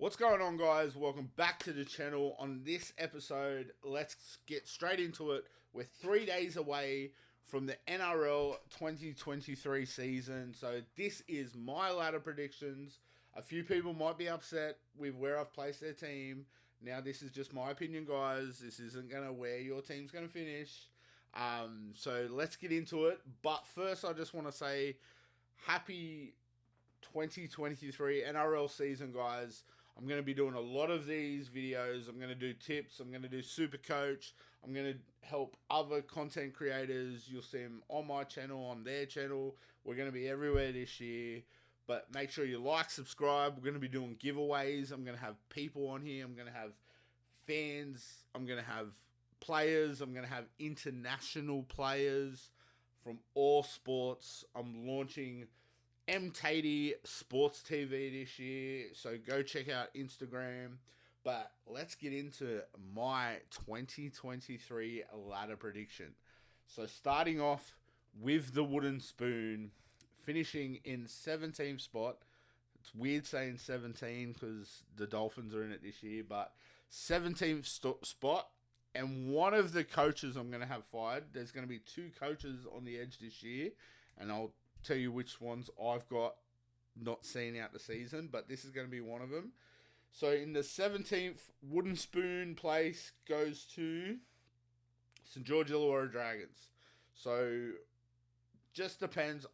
What's going on, guys? Welcome back to the channel. On this episode, let's get straight into it. We're 3 days away from the NRL 2023 season, so this is my ladder predictions. A few people might be upset with where I've placed their team. Now, this is just my opinion, guys. This isn't going to where your team's going to finish. So let's get into it. But first, I just want to say happy 2023 NRL season, guys. I'm going to be doing a lot of these videos. I'm going to do tips. I'm going to do Super Coach. I'm going to help other content creators. You'll see them on my channel, on their channel. We're going to be everywhere this year. But make sure you like, subscribe. We're going to be doing giveaways. I'm going to have people on here. I'm going to have fans. I'm going to have players. I'm going to have international players from all sports. I'm launching M. Sports TV this year, so go check out Instagram. But let's get into my 2023 ladder prediction. So starting off with the wooden spoon, finishing in 17th spot. It's weird saying 17 because the Dolphins are in it this year, but 17th spot. And one of the coaches I'm going to have fired. There's going to be two coaches on the edge this year, and I'll tell you which ones I've got not seen out the season, but this is going to be one of them. So in the 17th wooden spoon place goes to St. George Illawarra Dragons. So just depends.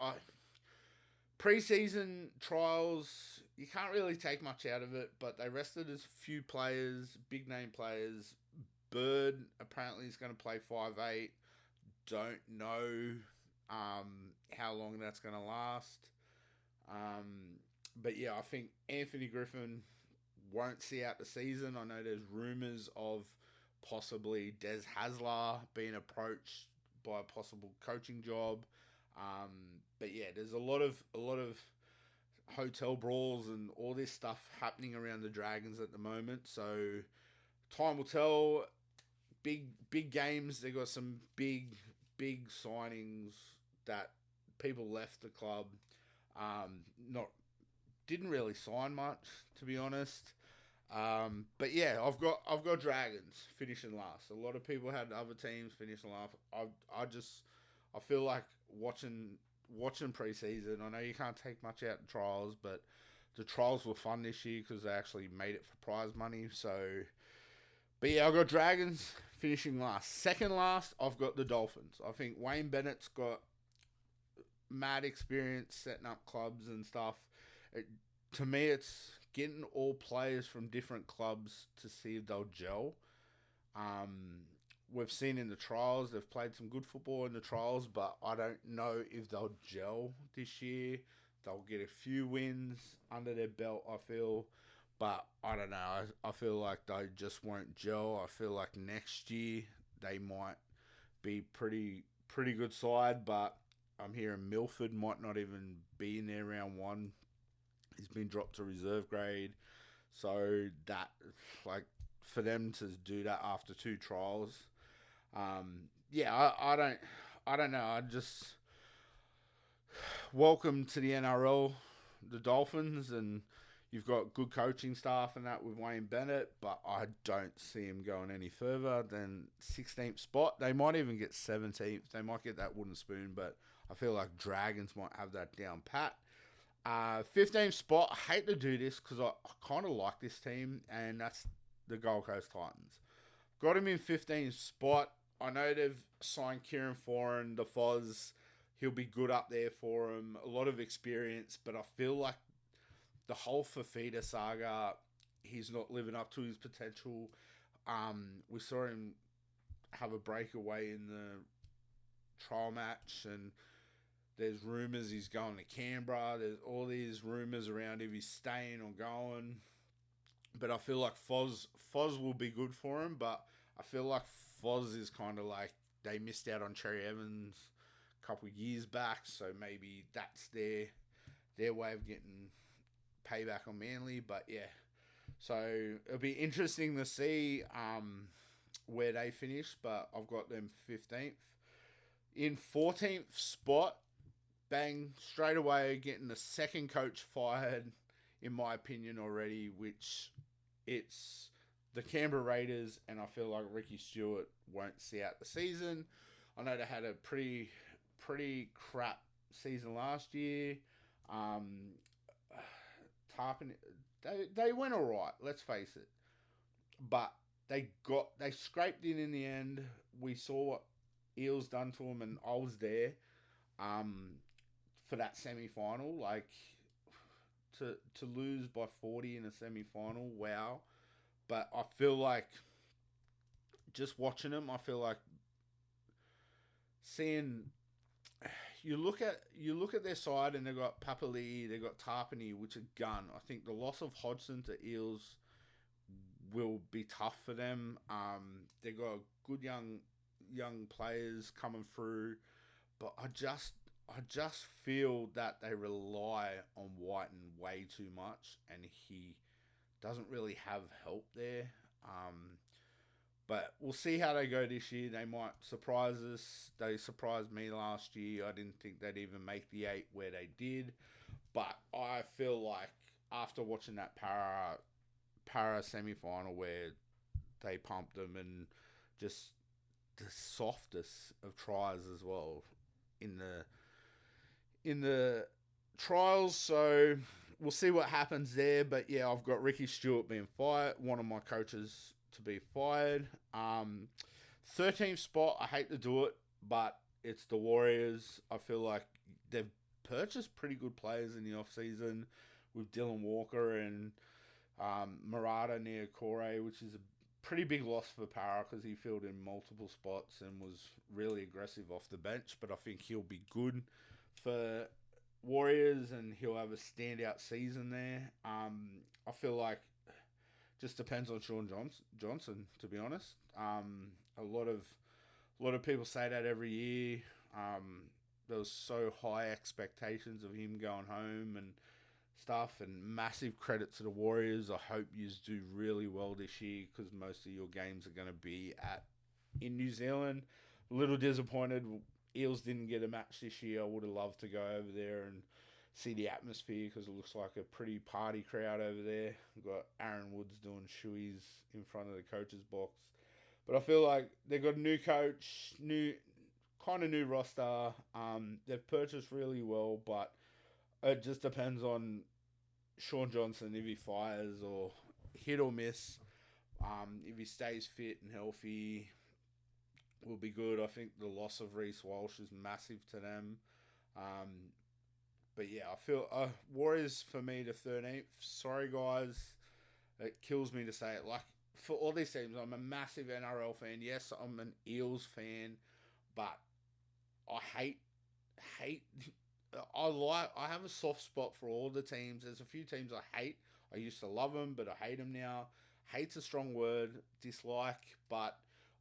Pre-season trials, you can't really take much out of it, but they rested a few players, big name players. Bird apparently is going to play 5'8". Don't know how long that's going to last. But yeah, I think Anthony Griffin won't see out the season. I know there's rumours of possibly Des Hasler being approached by a possible coaching job. But yeah, there's a lot of hotel brawls and all this stuff happening around the Dragons at the moment. So time will tell. Big games. They got some big signings that people left the club. Didn't really sign much, to be honest. But yeah, I've got Dragons finishing last. A lot of people had other teams finishing last. I feel like watching preseason. I know you can't take much out in trials, but the trials were fun this year because they actually made it for prize money. So, but yeah, I've got Dragons finishing last. Second last, I've got the Dolphins. I think Wayne Bennett's got mad experience setting up clubs and stuff. To me, it's getting all players from different clubs to see if they'll gel. We've seen in the trials, they've played some good football in the trials, but I don't know if they'll gel this year. They'll get a few wins under their belt, I feel. But I don't know. I feel like they just won't gel. I feel like next year they might be pretty good side, but I'm hearing Milford might not even be in there round one. He's been dropped to reserve grade. So that, like, for them to do that after two trials, yeah, I don't know. I just welcome to the NRL, the Dolphins, and you've got good coaching staff and that with Wayne Bennett, but I don't see him going any further than 16th spot. They might even get 17th. They might get that wooden spoon, but I feel like Dragons might have that down pat. 15th spot, I hate to do this because I kind of like this team, and that's the Gold Coast Titans. Got him in 15th spot. I know they've signed Kieran Foran, the Foz. He'll be good up there for him. A lot of experience, but I feel like the whole Fafita saga, he's not living up to his potential. We saw him have a breakaway in the trial match, and there's rumours he's going to Canberra. There's all these rumours around if he's staying or going. But I feel like Foz will be good for him, but I feel like Foz is kind of like they missed out on Cherry Evans a couple of years back, so maybe that's their way of getting payback on Manly. But yeah, so it'll be interesting to see where they finish, but I've got them 15th. In 14th spot, bang, straight away getting the second coach fired in my opinion, already, which it's the Canberra Raiders, and I feel like Ricky Stewart won't see out the season. I know they had a pretty crap season last year. Um, Tarpon, they went all right. Let's face it, but they scraped in the end. We saw what Eels done to them, and I was there for that semi final. Like to lose by 40 in a semi final, wow. But I feel like just watching them, I feel like seeing you look at their side and they've got Papali'i, they've got Tarpany, which are gun. I think the loss of Hodgson to Eels will be tough for them. They've got good young players coming through, but I just feel that they rely on Whiten way too much, and he doesn't really have help there. But we'll see how they go this year. They might surprise us. They surprised me last year. I didn't think they'd even make the 8 where they did. But I feel like after watching that para semi-final where they pumped them, and just the softest of tries as well in the trials. So we'll see what happens there. But yeah, I've got Ricky Stewart being fired. One of my coaches to be fired. 13th spot, I hate to do it, but it's the Warriors. I feel like they've purchased pretty good players in the offseason with Dylan Walker and Murata Niokore, which is a pretty big loss for Para because he filled in multiple spots and was really aggressive off the bench. But I think he'll be good for Warriors and he'll have a standout season there. I feel like just depends on Sean Johnson, to be honest. A lot of people say that every year. There was so high expectations of him going home and stuff, and massive credit to the Warriors. I hope you do really well this year because most of your games are going to be in New Zealand. A little disappointed Eels didn't get a match this year. I would have loved to go over there and see the atmosphere because it looks like a pretty party crowd over there. We've got Aaron Woods doing shoeies in front of the coach's box. But I feel like they've got a new coach, new roster. They've purchased really well, but it just depends on Sean Johnson if he fires or hit or miss. If he stays fit and healthy, will be good. I think the loss of Reece Walsh is massive to them. But yeah, I feel Warriors for me to 13th. Sorry guys, it kills me to say it. Like for all these teams, I'm a massive NRL fan. Yes, I'm an Eels fan, but I hate. I have a soft spot for all the teams. There's a few teams I hate. I used to love them, but I hate them now. Hate's a strong word. Dislike, but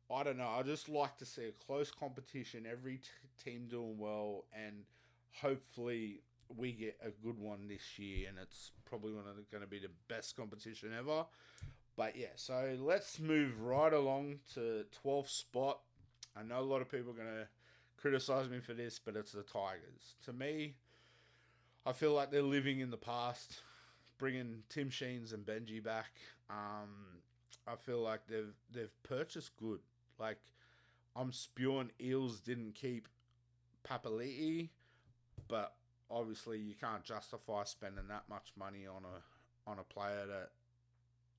I don't know. I just like to see a close competition. Every team doing well, and hopefully we get a good one this year. And it's probably going to be the best competition ever. But yeah, so let's move right along to 12th spot. I know a lot of people are going to criticize me for this, but it's the Tigers. To me, I feel like they're living in the past, bringing Tim Sheens and Benji back. I feel like they've purchased good. Like I'm spewing Eels didn't keep Papali'i, but obviously you can't justify spending that much money on a player that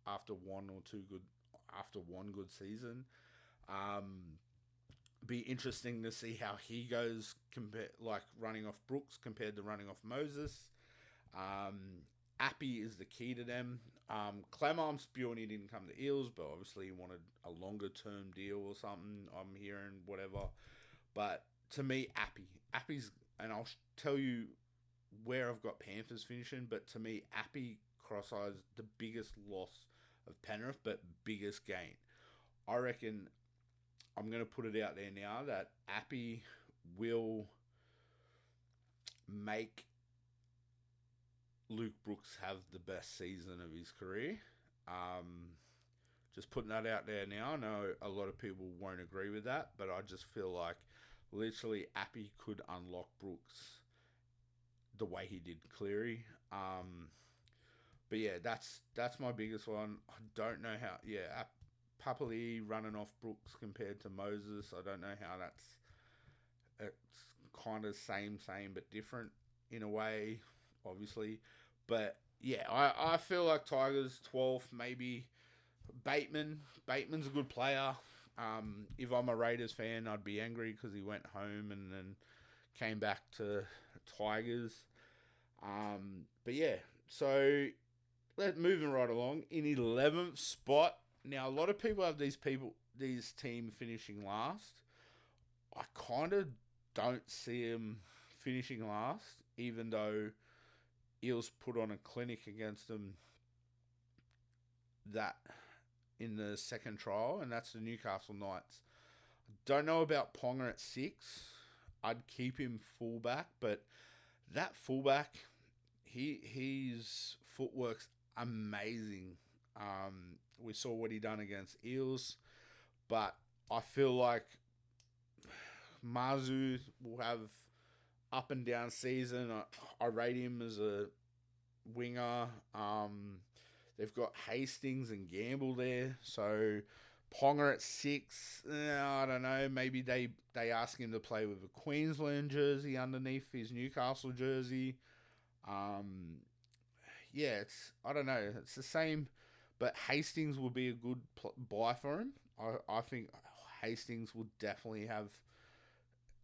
after one good season. Be interesting to see how he goes like running off Brooks compared to running off Moses. Appy is the key to them. Clemmer, I'm spewing he didn't come to Eels, but obviously he wanted a longer term deal or something. I'm hearing whatever. But to me, Appy's, and I'll tell you where I've got Panthers finishing, but to me, Appy cross-eyes the biggest loss of Penrith, but biggest gain. I reckon I'm going to put it out there now that Appy will make Luke Brooks have the best season of his career. Just putting that out there now. I know a lot of people won't agree with that, but I just feel like literally Appy could unlock Brooks the way he did Cleary. But yeah, that's my biggest one. I don't know how. Yeah, Papali running off Brooks compared to Moses. I don't know how it's kind of same but different in a way, obviously. But yeah, I feel like Tigers 12th, maybe Bateman. Bateman's a good player. If I'm a Raiders fan, I'd be angry because he went home and then came back to Tigers. But yeah, so let's moving right along in 11th spot. Now a lot of people have these team finishing last. I kind of don't see them finishing last, even though Eels put on a clinic against them that in the second trial, and that's the Newcastle Knights. Don't know about Ponga at 6. I'd keep him fullback, but that fullback, his footwork's amazing. We saw what he done against Eels, but I feel like Mazu will have up and down season. I rate him as a winger. They've got Hastings and Gamble there, so Ponga at 6. I don't know. Maybe they ask him to play with a Queensland jersey underneath his Newcastle jersey. Yeah, I don't know. It's the same, but Hastings will be a good buy for him. I think Hastings will definitely have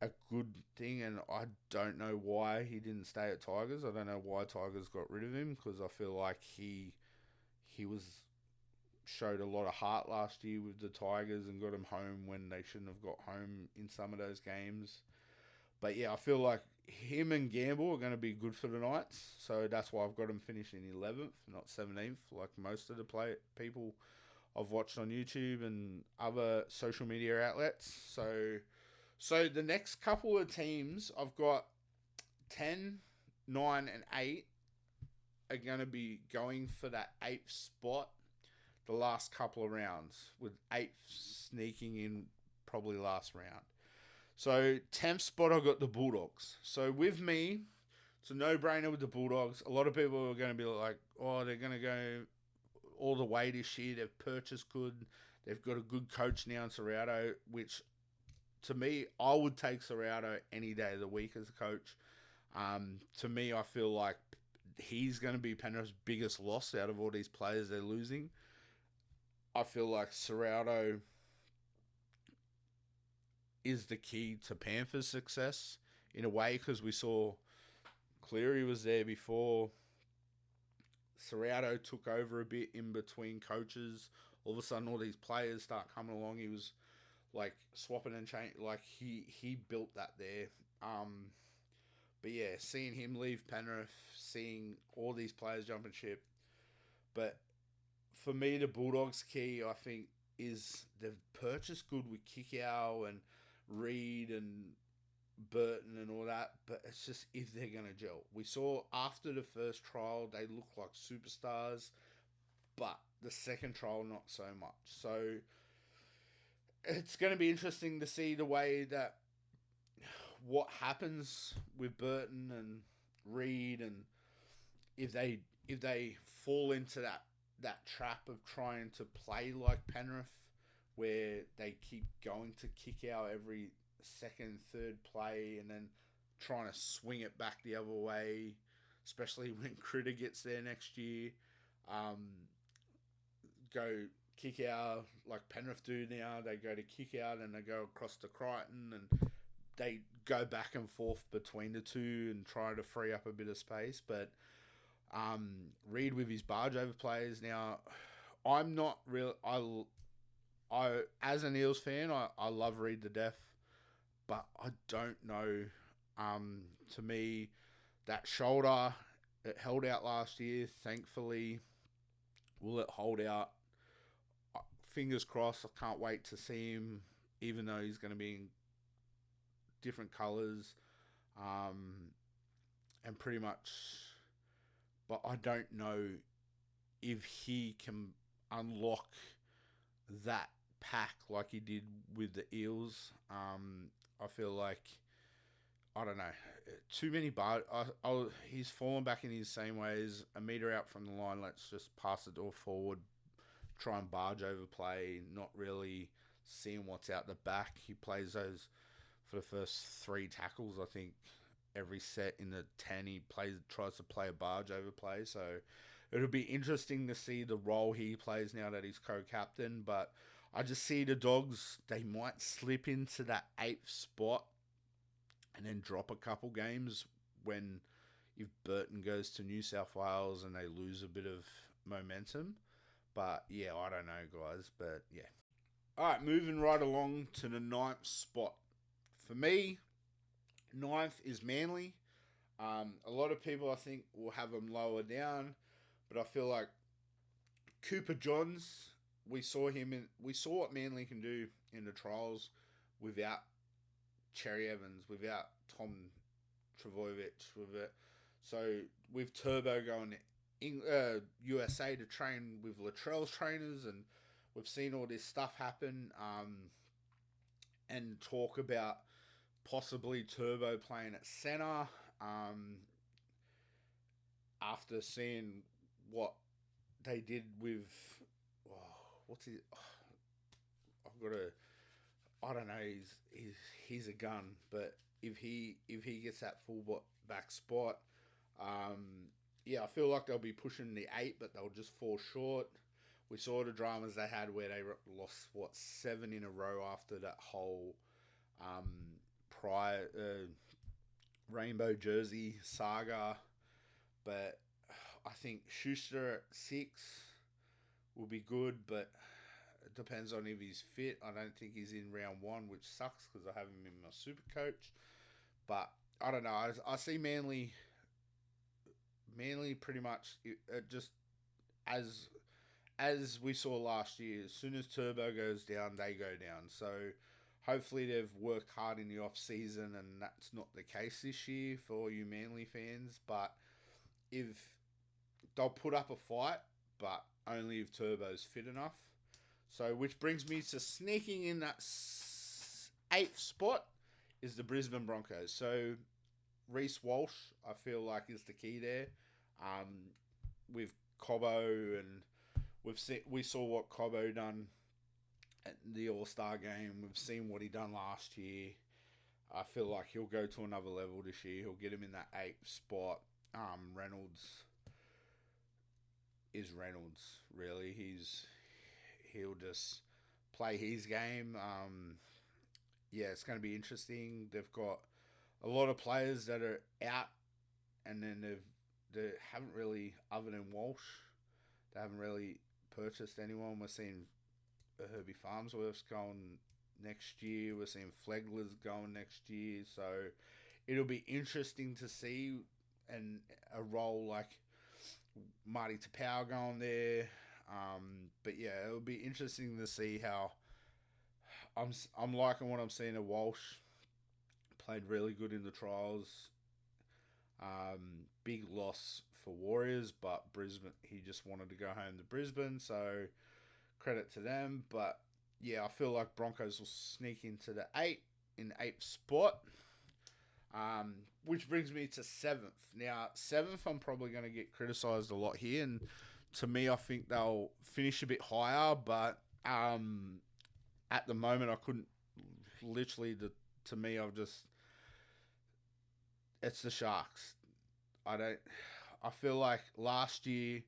a good thing, and I don't know why he didn't stay at Tigers. I don't know why Tigers got rid of him, because I feel like he was showed a lot of heart last year with the Tigers and got him home when they shouldn't have got home in some of those games. But yeah, I feel like him and Gamble are going to be good for the Knights, so that's why I've got him finishing 11th, not 17th, like most of the people I've watched on YouTube and other social media outlets. So the next couple of teams, I've got 10, 9, and 8 are going to be going for that 8th spot the last couple of rounds, with 8th sneaking in probably last round. So 10th spot, I've got the Bulldogs. So with me, it's a no-brainer with the Bulldogs. A lot of people are going to be like, oh, they're going to go all the way this year. They've purchased good. They've got a good coach now in Serrato, which to me, I would take Serrato any day of the week as a coach. To me, I feel like he's going to be Penrith's biggest loss out of all these players they're losing. I feel like Serrato is the key to Panthers' success in a way, because we saw Cleary was there before. Serrato took over a bit in between coaches. All of a sudden, all these players start coming along. He was like swapping and change. Like he built that there. But yeah, seeing him leave Penrith, seeing all these players jumping ship. But for me, the Bulldogs' key, I think, is they've purchased good with Kikau and Reed and Burton and all that, but it's just if they're going to gel. We saw after the first trial, they looked like superstars, but the second trial, not so much. So it's going to be interesting to see the way that what happens with Burton and Reed, and if they fall into that trap of trying to play like Penrith, where they keep going to kick out every second, third play and then trying to swing it back the other way, especially when Critter gets there next year. Go kick out like Penrith do now. They go to kick out and they go across to Crichton, and they go back and forth between the two and try to free up a bit of space. But Reed with his barge over plays. Now, I'm not real. I as an Eels fan, I love Reed to death, but I don't know. To me, that shoulder, it held out last year. Thankfully, will it hold out? Fingers crossed. I can't wait to see him, even though he's going to be in different colours, and pretty much. But I don't know if he can unlock that pack like he did with the Eels. I feel like I don't know. Too many he's fallen back in his same ways. A meter out from the line, let's just pass the door forward, try and barge over play, not really seeing what's out the back. He plays those for the first three tackles, I think. Every set in the 10, he tries to play a barge over play. So it'll be interesting to see the role he plays now that he's co-captain. But I just see the Dogs, they might slip into that 8th spot and then drop a couple games when if Burton goes to New South Wales and they lose a bit of momentum. But yeah, I don't know, guys. But yeah. All right, moving right along to the 9th spot. For me, 9th is Manly. A lot of people, I think, will have them lower down, but I feel like Cooper Johns. We saw what Manly can do in the trials without Cherry Evans, without Tom Trbojevic, with it. So with Turbo going USA to train with Latrell's trainers, and we've seen all this stuff happen, and talk about possibly Turbo playing at centre, after seeing what they did with what's he? I've got to. I don't know. He's a gun, but if he gets that full back spot, yeah, I feel like they'll be pushing the 8, but they'll just fall short. We saw the dramas they had where they lost 7 in a row after that whole prior rainbow jersey saga. But I think Schuster at 6 will be good, but it depends on if he's fit. I don't think he's in round 1, which sucks because I have him in my super coach. But I don't know. I see Manly pretty much just as we saw last year. As soon as Turbo goes down, they go down. So hopefully they've worked hard in the off season, and that's not the case this year for all you Manly fans. But if they'll put up a fight, but only if Turbo's fit enough. So, which brings me to sneaking in that 8th spot is the Brisbane Broncos. So, Reece Walsh, I feel like, is the key there. With Cobbo, and we saw what Cobbo done at the All-Star game. We've seen what he done last year. I feel like he'll go to another level this year. He'll get him in that 8th spot. Reynolds is Reynolds, really. He'll just play his game. Yeah, it's going to be interesting. They've got a lot of players that are out, and then they haven't really, other than Walsh, they haven't really purchased anyone. We're seeing Herbie Farnsworth's going next year. We're seeing Flegler's going next year. So it'll be interesting to see, and a role like Marty Tapau going there. But yeah, it'll be interesting to see how I'm liking what I'm seeing of Walsh. Played really good in the trials. Big loss for Warriors, but Brisbane, he just wanted to go home to Brisbane, so credit to them. But yeah, I feel like Broncos will sneak into the 8th spot. Which brings me to 7th. Now, 7th, I'm probably going to get criticised a lot here, and to me, I think they'll finish a bit higher, but at the moment, I couldn't. Literally, to me, it's the Sharks. I feel like last year,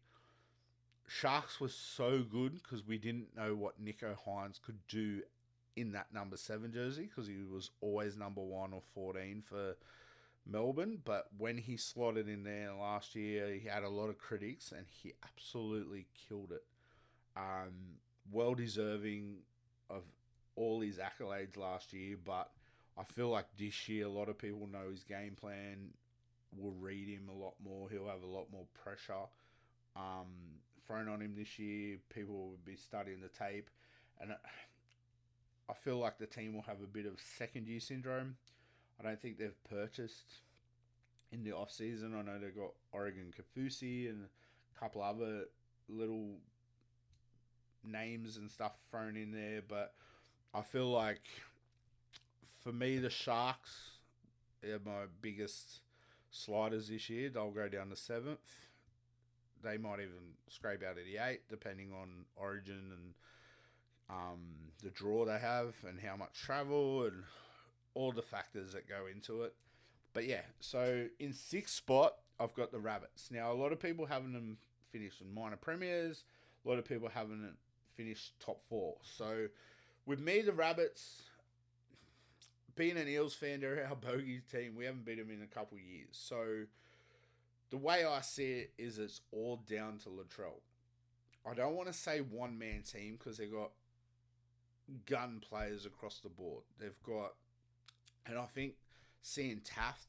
Sharks was so good because we didn't know what Nico Hines could do in that number 7 jersey, because he was always number 1 or 14 for Melbourne. But when he slotted in there last year, he had a lot of critics, and he absolutely killed it. Well deserving of all his accolades last year, but I feel like this year a lot of people know his game plan, will read him a lot more. He'll have a lot more pressure thrown on him this year. People will be studying the tape, and I feel like the team will have a bit of second year syndrome. I don't think they've purchased in the off season. I know they've got Oregon Kafusi and a couple other little names and stuff thrown in there, but I feel like for me the Sharks, are my biggest sliders this year. They'll go down to 7th. They might even scrape out of the 8th, depending on Origin and the draw they have and how much travel and all the factors that go into it. But yeah, so in 6th spot, I've got the Rabbits. Now, a lot of people haven't them finished in minor premiers. A lot of people haven't finished top 4. So with me, the Rabbits, being an Eels fan, they're our bogey team. We haven't beat them in a couple of years. So the way I see it is it's all down to Latrell. I don't want to say one-man team because they've got gun players across the board. They've got, and I think seeing Taft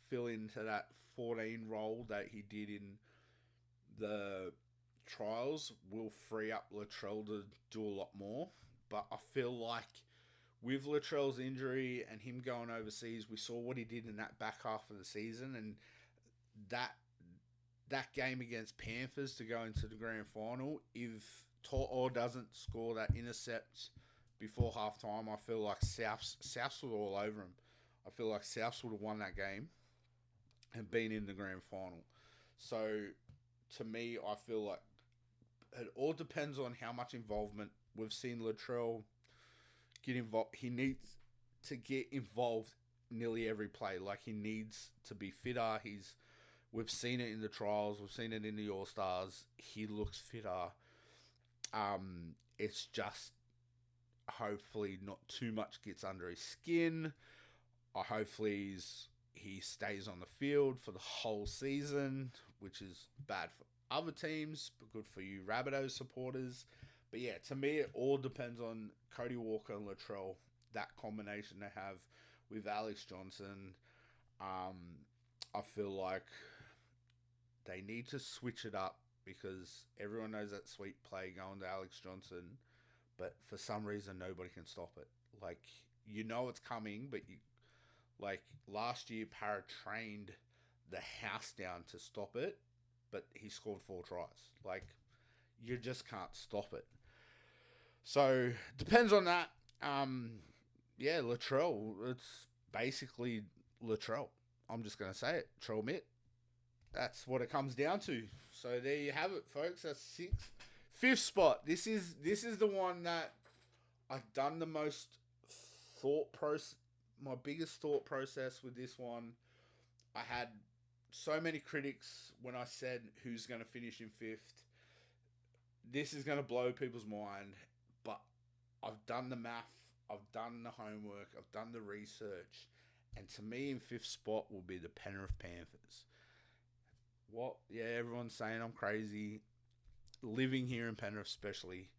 fill into that 14 role that he did in the trials will free up Latrell to do a lot more. But I feel like with Latrell's injury and him going overseas, we saw what he did in that back half of the season, and that game against Panthers to go into the grand final, if To'o doesn't score that intercept before halftime, I feel like Souths were all over him. I feel like Souths would have won that game and been in the grand final. So, to me, I feel like it all depends on how much involvement. We've seen Latrell get involved. He needs to get involved nearly every play. Like, he needs to be fitter. We've seen it in the trials. We've seen it in the All-Stars. He looks fitter. It's just hopefully not too much gets under his skin. Hopefully he stays on the field for the whole season, which is bad for other teams, but good for you Rabbitohs supporters. But yeah, to me, it all depends on Cody Walker and Latrell, that combination they have with Alex Johnson. I feel like they need to switch it up because everyone knows that sweet play going to Alex Johnson, but for some reason, nobody can stop it. Like, you know it's coming, but like last year, Parra trained the house down to stop it, but he scored 4 tries. Like, you just can't stop it. So, depends on that. Yeah, Latrell, it's basically Latrell. I'm just going to say it. Trell Mitt. That's what it comes down to. So, there you have it, folks. That's 6th. 5th spot. This is the one that I've done the most thought process. My biggest thought process with this one, I had so many critics when I said who's going to finish in 5th. This is going to blow people's mind, but I've done the math, I've done the homework, I've done the research, and to me in 5th spot will be the Penrith Panthers. What? Yeah, everyone's saying I'm crazy, living here in Penrith especially.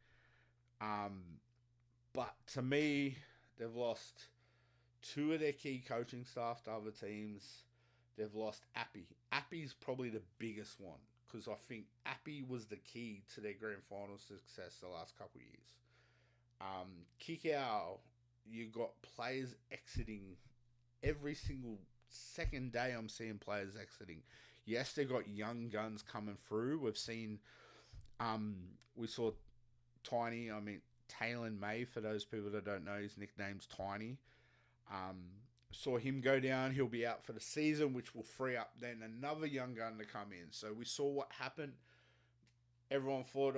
But to me, they've lost 2 of their key coaching staff to other teams. They've lost Appy. Appy's probably the biggest one because I think Appy was the key to their grand final success the last couple of years. Kikau, you got players exiting every single second day. I'm seeing players exiting. Yes, they got young guns coming through. We've seen, we saw Tiny. I mean, Taylor May, for those people that don't know, his nickname's Tiny. Saw him go down. He'll be out for the season, which will free up then another young gun to come in. So we saw what happened. Everyone thought,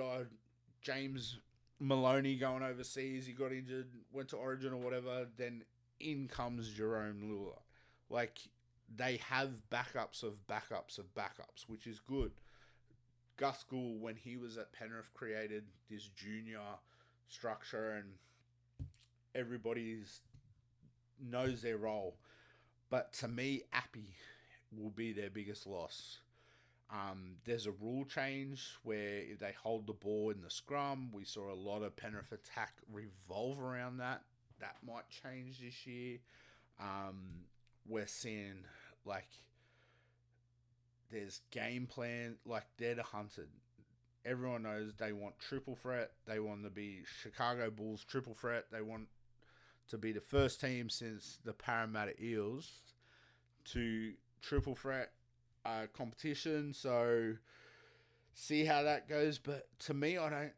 James Maloney going overseas. He got injured, went to Origin or whatever. Then in comes Jerome Lula. Like, they have backups of backups of backups, which is good. Gus Gould, when he was at Penrith, created this junior structure and everybody's knows their role. But to me, Appy will be their biggest loss. There's a rule change where if they hold the ball in the scrum, we saw a lot of Penrith attack revolve around that. That might change this year. We're seeing, like, there's game plan, like, they're the hunted. Everyone knows they want triple threat. They want to be Chicago Bulls triple threat. They want to be the first team since the Parramatta Eels to triple threat competition. So see how that goes. But to me, I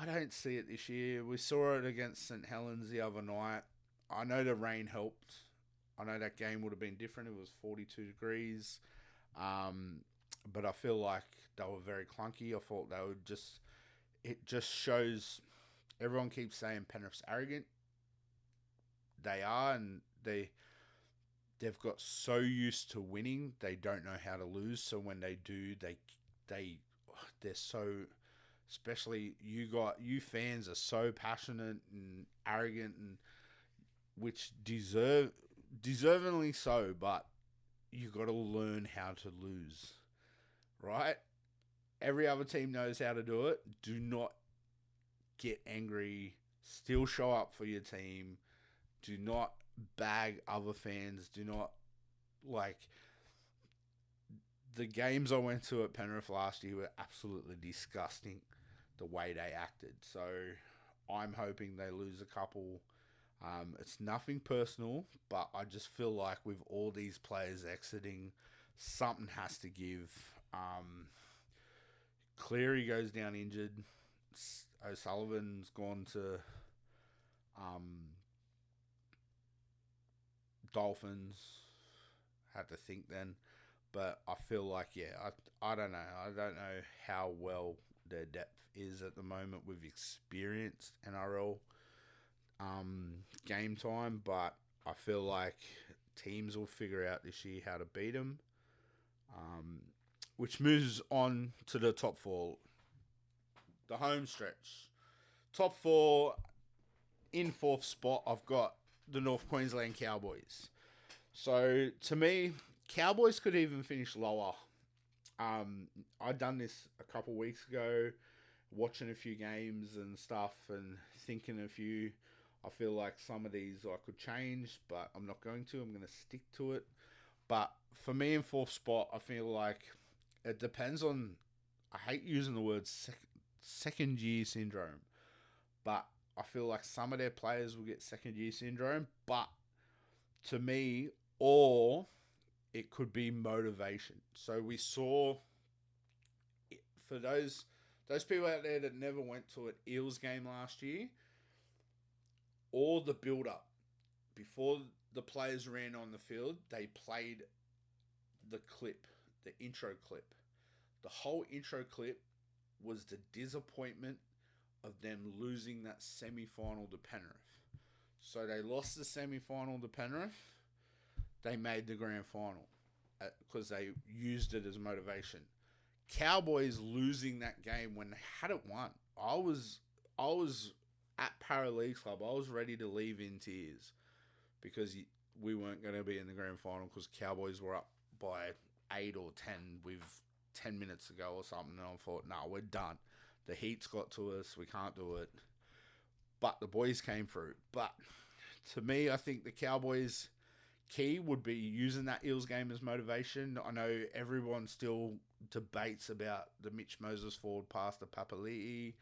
don't see it this year. We saw it against St. Helens the other night. I know the rain helped. I know that game would have been different. It was 42 degrees. But I feel like they were very clunky. I thought they would just. It just shows. Everyone keeps saying Penrith's arrogant. They are, and they've got so used to winning, they don't know how to lose. So when they do, they they're so. Especially you fans are so passionate and arrogant, and which deservingly so. But you got to learn how to lose, right? Every other team knows how to do it. Do not get angry. Still show up for your team. Do not bag other fans. Do not like the games I went to at Penrith last year were absolutely disgusting the way they acted. So I'm hoping they lose a couple. It's nothing personal, but I just feel like with all these players exiting, something has to give. Cleary goes down injured. O'Sullivan's gone to Dolphins. Had to think then. But I feel like, I don't know. I don't know how well their depth is at the moment with experienced NRL game time. But I feel like teams will figure out this year how to beat them. Which moves on to the top four. The home stretch. Top four, in fourth spot, I've got the North Queensland Cowboys. So, to me, Cowboys could even finish lower. I done this a couple weeks ago, watching a few games and stuff, and thinking a few. I feel like some of these I could change, but I'm not going to. I'm going to stick to it. But for me, in fourth spot, I feel like it depends on. I hate using the word second year syndrome, but I feel like some of their players will get second year syndrome. But to me, or it could be motivation. So we saw, for those people out there that never went to an Eels game last year, all the build up before the players ran on the field, they played the clip, the intro clip. The whole intro clip was the disappointment of them losing that semi-final to Penrith. So they lost the semi-final to Penrith. They made the grand final because they used it as motivation. Cowboys losing that game when they had it won. I was at Paraleague Club. I was ready to leave in tears because we weren't going to be in the grand final because Cowboys were up by 8 or 10 with 10 minutes to go or something. And I thought, no, we're done. The heat's got to us. We can't do it. But the boys came through. But to me, I think the Cowboys' key would be using that Eels game as motivation. I know everyone still debates about the Mitch Moses forward pass to Papali'i.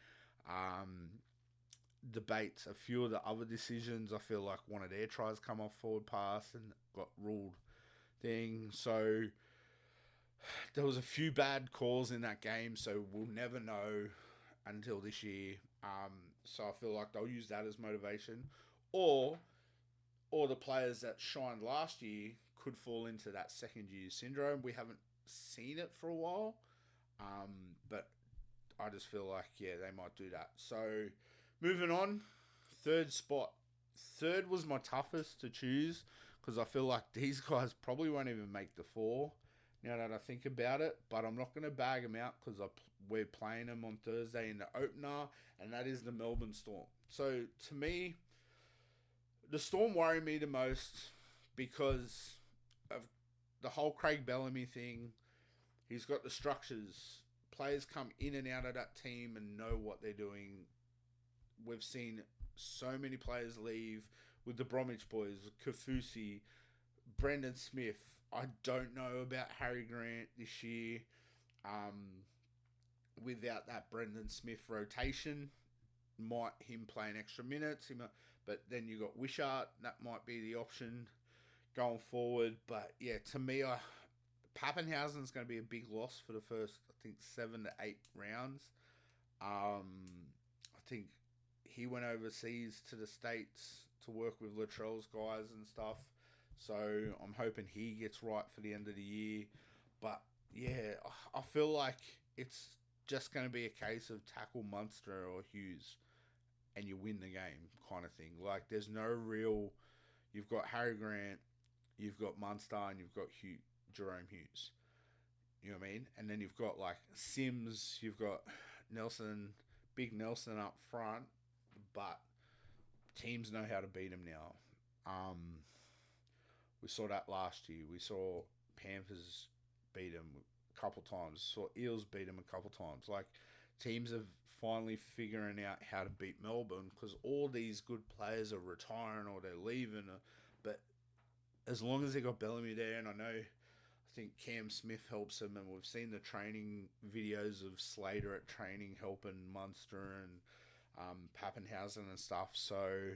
Debates a few of the other decisions. I feel like one of their tries come off forward pass and got ruled thing. So there was a few bad calls in that game, so we'll never know until this year. So I feel like they'll use that as motivation. Or the players that shined last year could fall into that second year syndrome. We haven't seen it for a while. But I just feel like, they might do that. So moving on, third spot. Third was my toughest to choose because I feel like these guys probably won't even make the four now that I think about it. But I'm not going to bag them out because we're playing them on Thursday in the opener, and that is the Melbourne Storm. So to me, the Storm worry me the most because of the whole Craig Bellamy thing. He's got the structures. Players come in and out of that team and know what they're doing. We've seen so many players leave with the Bromwich boys, Kafusi, Brendan Smith. I don't know about Harry Grant this year. Without that Brendan Smith rotation, might him playing extra minutes. But then you got Wishart. That might be the option going forward. But to me, Pappenhausen's going to be a big loss for the first, I think, 7 to 8 rounds. I think he went overseas to the States to work with Latrell's guys and stuff. So I'm hoping he gets right for the end of the year. But yeah, I feel like it's just going to be a case of tackle Munster or Hughes and you win the game kind of thing. Like there's no real. You've got Harry Grant, you've got Munster, and you've got Jerome Hughes. You know what I mean? And then you've got like Sims, you've got Nelson, Big Nelson up front, but teams know how to beat him now. We saw that last year. We saw Panthers beat him a couple times. Saw Eels beat him a couple times. Like teams are finally figuring out how to beat Melbourne because all these good players are retiring or they're leaving. But as long as they got Bellamy there, and I think Cam Smith helps him, and we've seen the training videos of Slater at training helping Munster and Pappenhausen and stuff. So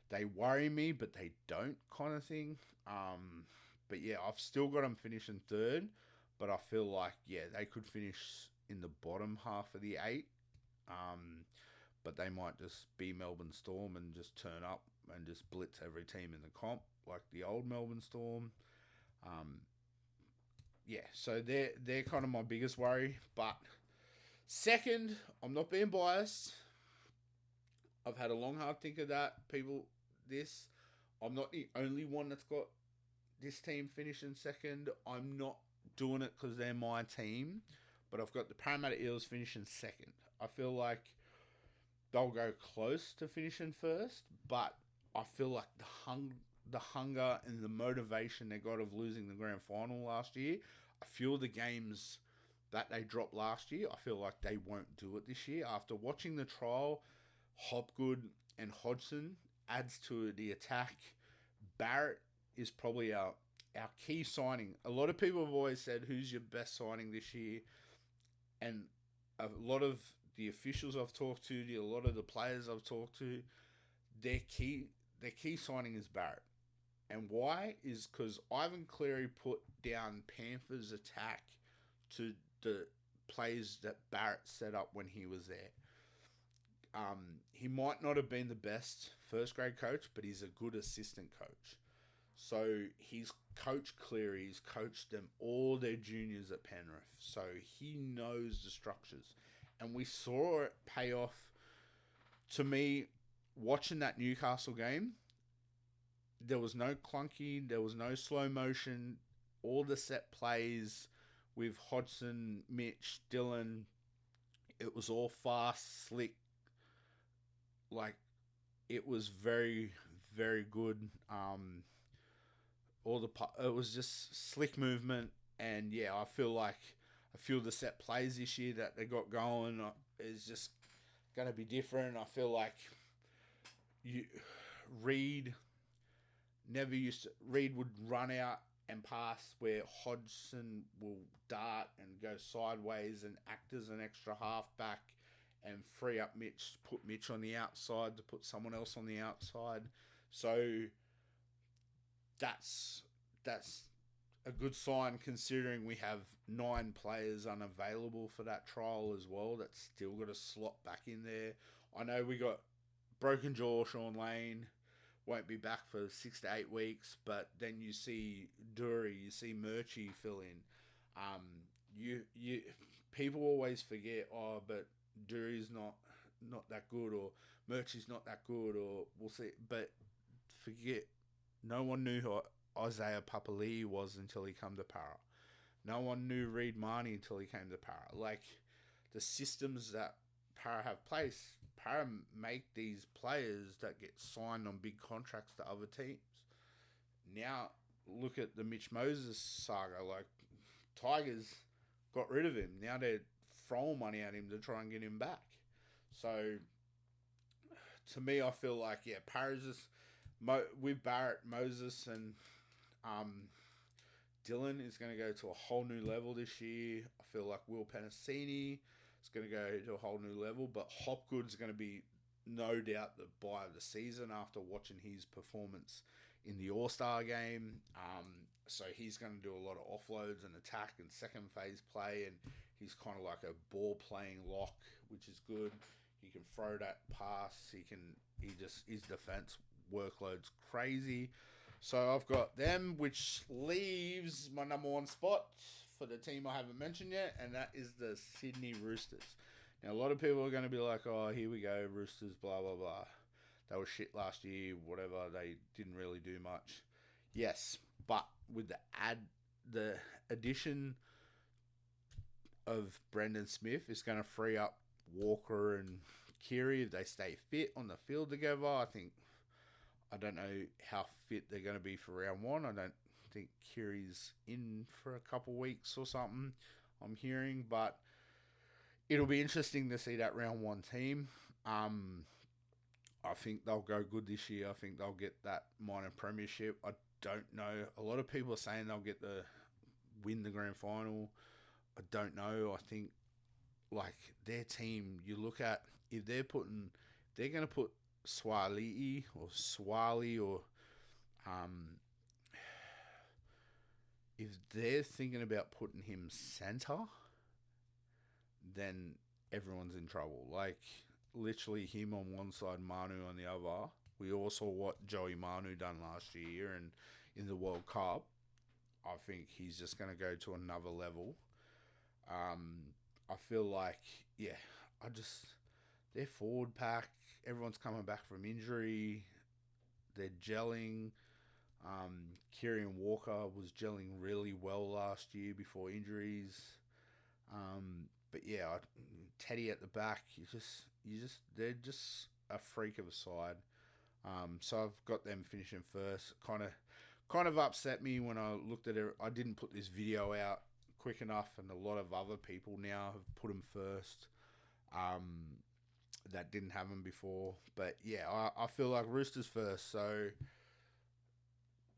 they worry me, but they don't, kind of thing. But yeah, I've still got them finishing third, but I feel like they could finish in the bottom half of the eight. But they might just be Melbourne Storm and just turn up and just blitz every team in the comp like the old Melbourne Storm. So they're kind of my biggest worry. But second, I'm not being biased. I've had a long hard think of that. I'm not the only one that's got this team finishing second. I'm not doing it because they're my team, but I've got the Parramatta Eels finishing second. I feel like they'll go close to finishing first, but I feel like the hunger and the motivation they got of losing the grand final last year, a few of the games that they dropped last year, I feel like they won't do it this year. After watching the trial, Hopgood and Hodgson adds to the attack. Barrett is probably our key signing. A lot of people have always said, who's your best signing this year? And a lot of the officials I've talked to, a lot of the players I've talked to, their key signing is Barrett. And why is because Ivan Cleary put down Panthers' attack to the plays that Barrett set up when he was there. He might not have been the best first grade coach, but he's a good assistant coach. So he's coached Cleary, he's coached them, all their juniors at Penrith. So he knows the structures. And we saw it pay off. To me, watching that Newcastle game, there was no clunky, there was no slow motion. All the set plays with Hodgson, Mitch, Dylan, it was all fast, slick. Like, it was very, very good. It was just slick movement, and I feel like a few of the set plays this year that they got going is just going to be different. I feel like Reed would run out and pass where Hodgson will dart and go sideways and act as an extra halfback and free up Mitch, put Mitch on the outside to put someone else on the outside. So that's a good sign considering we have 9 players unavailable for that trial as well. That's still got a slot back in there. I know we got broken jaw Sean Lane, won't be back for 6 to 8 weeks, but then you see Dury, you see Murchie fill in. You people always forget, but Dury's not that good, or Murchie's not that good, or we'll see. But forget, no one knew who Isaiah Papali'i was until he came to Para. No one knew Reed Marnie until he came to Para. Like, the systems that Para have placed, Para make these players that get signed on big contracts to other teams. Now, look at the Mitch Moses saga. Like, Tigers got rid of him. Now they're throwing money at him to try and get him back. So, to me, I feel like, Para's just, with Barrett, Moses, and Dylan is going to go to a whole new level this year. I feel like Will Penasini is going to go to a whole new level, but Hopgood's going to be no doubt the buy of the season after watching his performance in the All-Star game. So he's going to do a lot of offloads and attack and second phase play, and he's kind of like a ball-playing lock, which is good. He can throw that pass. His defense workload's crazy. So I've got them, which leaves my number one spot for the team I haven't mentioned yet, and that is the Sydney Roosters. Now, a lot of people are going to be like, oh, here we go, Roosters, blah, blah, blah. They were shit last year, whatever. They didn't really do much. Yes, but with the addition of Brendan Smith, it's going to free up Walker and Kiri if they stay fit on the field together. I don't know how fit they're going to be for round one. I don't think Kiri's in for a couple weeks or something, I'm hearing, but it'll be interesting to see that round one team. I think they'll go good this year. I think they'll get that minor premiership. I don't know. A lot of people are saying they'll win the grand final. I don't know. I think like their team, you look at if they're going to put Swali or if they're thinking about putting him center, then everyone's in trouble. Like literally him on one side, Manu on the other. We all saw what Joey Manu done last year and in the World Cup. I think he's just going to go to another level. I feel like, their forward pack, everyone's coming back from injury. They're gelling. Kieran Walker was gelling really well last year before injuries. But yeah, Teddy at the back, they're just a freak of a side. So I've got them finishing first. Kind of upset me when I looked at it. I didn't put this video out quick enough, and a lot of other people now have put them first. That didn't have them before. But yeah, I feel like Roosters first. So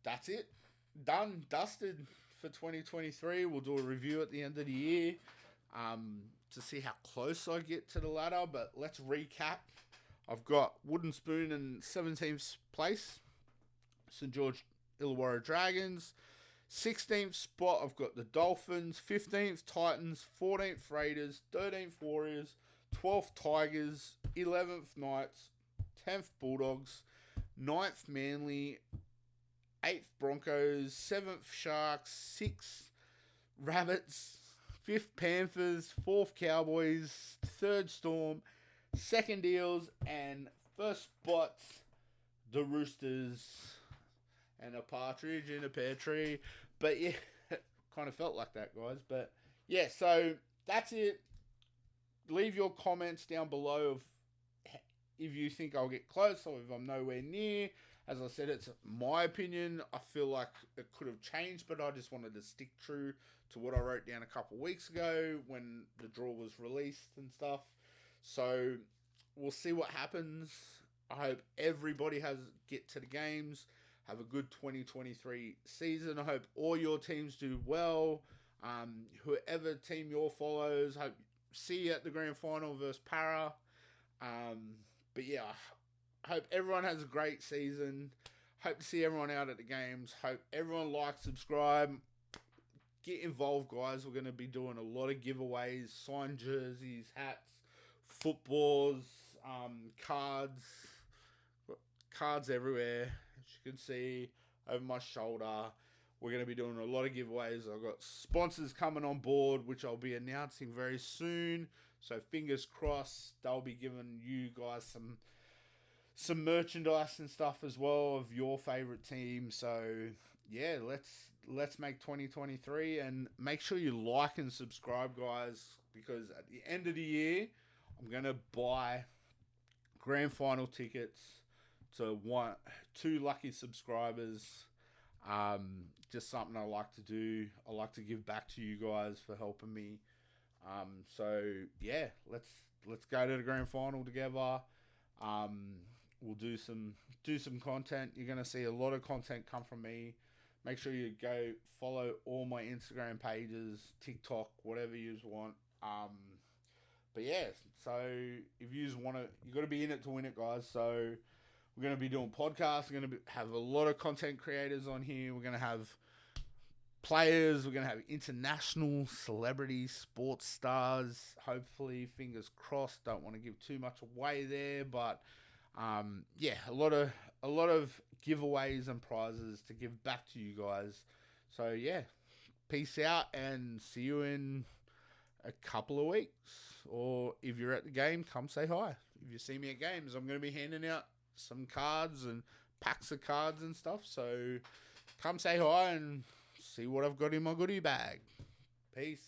that's it. Done, dusted for 2023. We'll do a review at the end of the year to see how close I get to the ladder. But let's recap. I've got Wooden Spoon in 17th place, St. George Illawarra Dragons. 16th spot, I've got the Dolphins. 15th, Titans. 14th, Raiders. 13th, Warriors. 12th, Tigers. 11th, Knights. 10th, Bulldogs. 9th, Manly. 8th, Broncos. 7th, Sharks. 6th, Rabbits. 5th, Panthers. 4th, Cowboys. 3rd, Storm. 2nd, Eels. And first spots, the Roosters. And a partridge in a pear tree. But yeah, kind of felt like that, guys. But yeah, so that's it. Leave your comments down below of if you think I'll get close or if I'm nowhere near. As I said, it's my opinion. I feel like it could have changed, but I just wanted to stick true to what I wrote down a couple weeks ago when the draw was released and stuff. So we'll see what happens. I hope everybody get to the games. Have a good 2023 season. I hope all your teams do well. Whoever team your follows, hope see you at the grand final versus Para. But yeah, I hope everyone has a great season. Hope to see everyone out at the games. Hope everyone likes, subscribe. Get involved, guys. We're going to be doing a lot of giveaways, signed jerseys, hats, footballs, cards everywhere. As you can see over my shoulder, we're going to be doing a lot of giveaways. I've got sponsors coming on board, which I'll be announcing very soon. So fingers crossed, they'll be giving you guys some merchandise and stuff as well of your favorite team. So yeah, let's make 2023 and make sure you like and subscribe, guys, because at the end of the year, I'm going to buy grand final tickets to two lucky subscribers. Just something I like to do. I like to give back to you guys for helping me. So yeah, let's go to the grand final together. We'll do some content. You're gonna see a lot of content come from me. Make sure you go follow all my Instagram pages, TikTok, whatever you want. But yeah, so if you want to, you got to be in it to win it, guys. So we're going to be doing podcasts. We're going to have a lot of content creators on here. We're going to have players. We're going to have international celebrities, sports stars. Hopefully, fingers crossed. Don't want to give too much away there, but Yeah, a lot of giveaways and prizes to give back to you guys. So yeah, peace out and see you in a couple of weeks. Or if you're at the game, come say hi. If you see me at games, I'm going to be handing out some cards and packs of cards and stuff. So come say hi and see what I've got in my goodie bag. Peace.